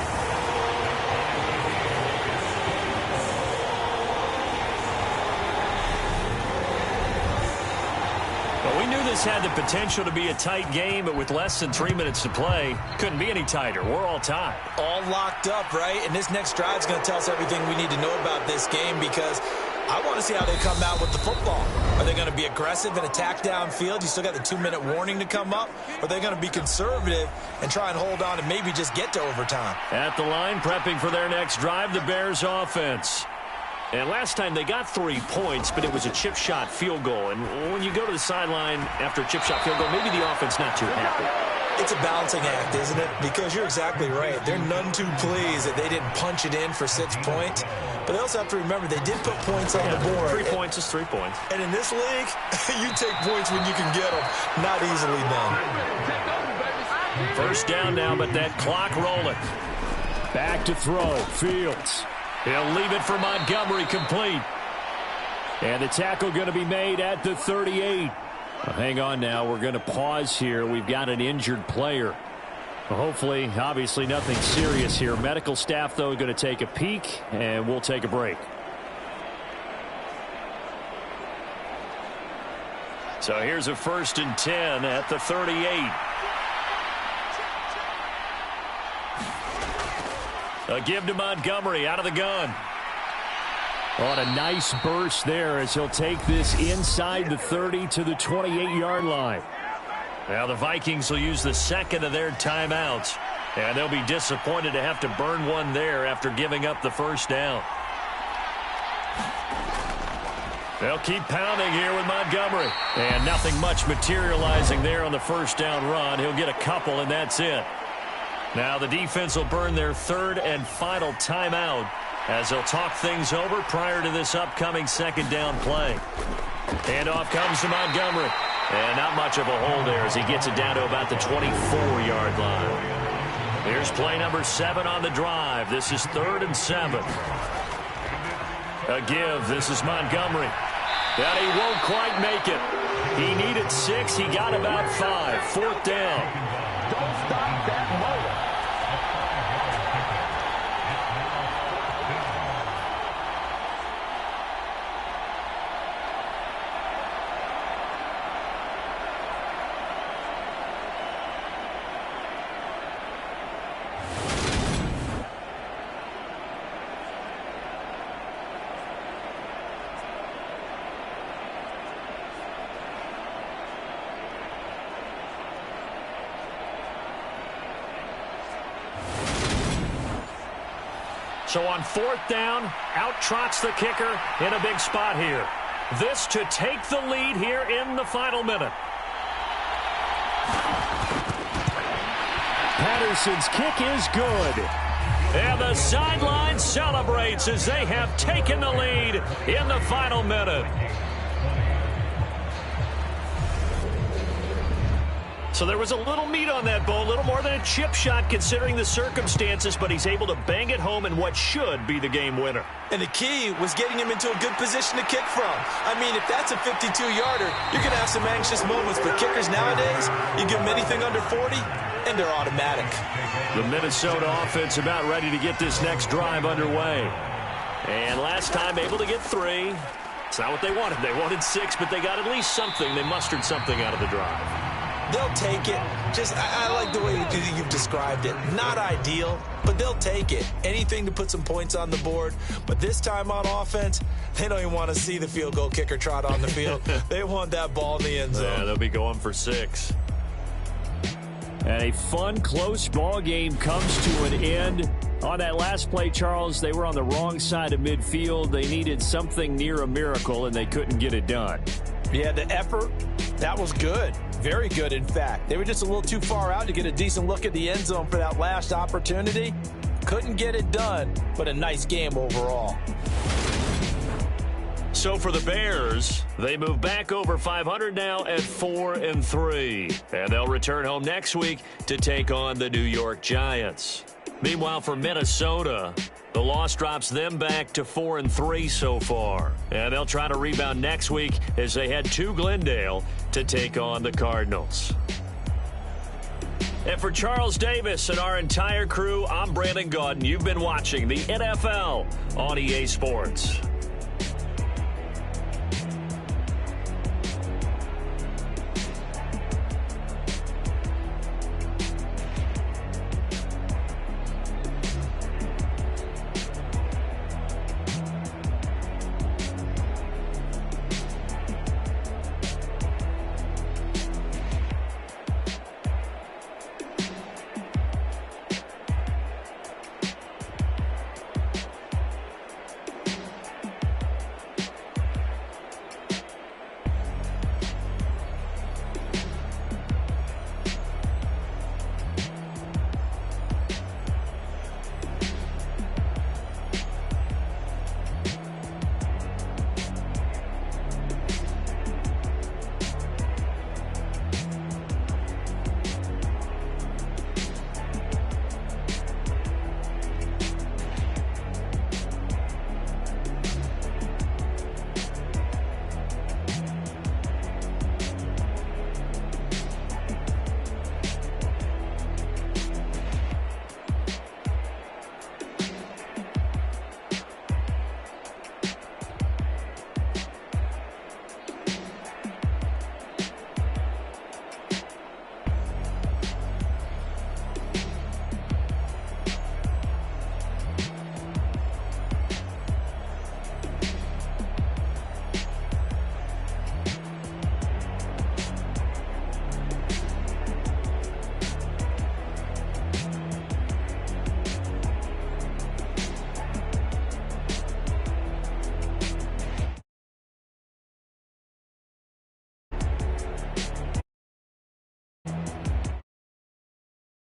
Well, we knew this had the potential to be a tight game, but with less than 3 minutes to play, couldn't be any tighter. We're all tied. All locked up, right? And this next drive is going to tell us everything we need to know about this game because I want to see how they come out with the football. Are they going to be aggressive and attack downfield? You still got the 2-minute warning to come up. Or are they going to be conservative and try and hold on and maybe just get to overtime? At the line, prepping for their next drive, the Bears offense. And last time they got 3 points, but it was a chip shot field goal. And when you go to the sideline after a chip shot field goal, maybe the offense not too happy. It's a balancing act, isn't it? Because you're exactly right. They're none too pleased that they didn't punch it in for 6 points. But they also have to remember they did put points on the board. 3 points is 3 points. And in this league, you take points when you can get them. Not easily done. First down now, but that clock rolling. Back to throw. Fields. He'll leave it for Montgomery, complete. And the tackle going to be made at the 38. Well, hang on now. We're going to pause here. We've got an injured player. Well, hopefully, obviously nothing serious here. Medical staff, though, going to take a peek, and we'll take a break. So here's a 1st and 10 at the 38. A give to Montgomery out of the gun. On a nice burst there as he'll take this inside the 30 to the 28-yard line. Now the Vikings will use the second of their timeouts, and they'll be disappointed to have to burn one there after giving up the first down. They'll keep pounding here with Montgomery. And nothing much materializing there on the first down run. He'll get a couple, and that's it. Now the defense will burn their 3rd and final timeout as they'll talk things over prior to this upcoming 2nd down play. Handoff comes to Montgomery. And not much of a hole there as he gets it down to about the 24-yard line. Here's play number 7 on the drive. This is 3rd and 7. A give. This is Montgomery. And he won't quite make it. He needed 6. He got about 5. 4th down. Don't stop that motor. So on 4th down, out trots the kicker in a big spot here. This to take the lead here in the final minute. Patterson's kick is good. And the sideline celebrates as they have taken the lead in the final minute. So there was a little meat on that ball, a little more than a chip shot considering the circumstances, but he's able to bang it home in what should be the game winner. And the key was getting him into a good position to kick from. I mean, if that's a 52-yarder, you're going to have some anxious moments, but kickers nowadays, you give them anything under 40, and they're automatic. The Minnesota offense about ready to get this next drive underway. And last time able to get 3. It's not what they wanted. They wanted 6, but they got at least something. They mustered something out of the drive. They'll take it. I like the way you've described it. Not ideal, but they'll take it. Anything to put some points on the board. But this time on offense, they don't even want to see the field goal kicker trot on the field. They want that ball in the end zone. Yeah, they'll be going for 6. And a fun, close ball game comes to an end. On that last play, Charles, they were on the wrong side of midfield. They needed something near a miracle, and they couldn't get it done. Yeah, the effort, that was good. Very good, in fact. They were just a little too far out to get a decent look at the end zone for that last opportunity. Couldn't get it done, but a nice game overall. So for the Bears, they move back over 500 now at 4-3. And they'll return home next week to take on the New York Giants. Meanwhile, for Minnesota, the loss drops them back to 4-3 so far. And they'll try to rebound next week as they head to Glendale to take on the Cardinals. And for Charles Davis and our entire crew, I'm Brandon Gaudin. You've been watching the NFL on EA Sports.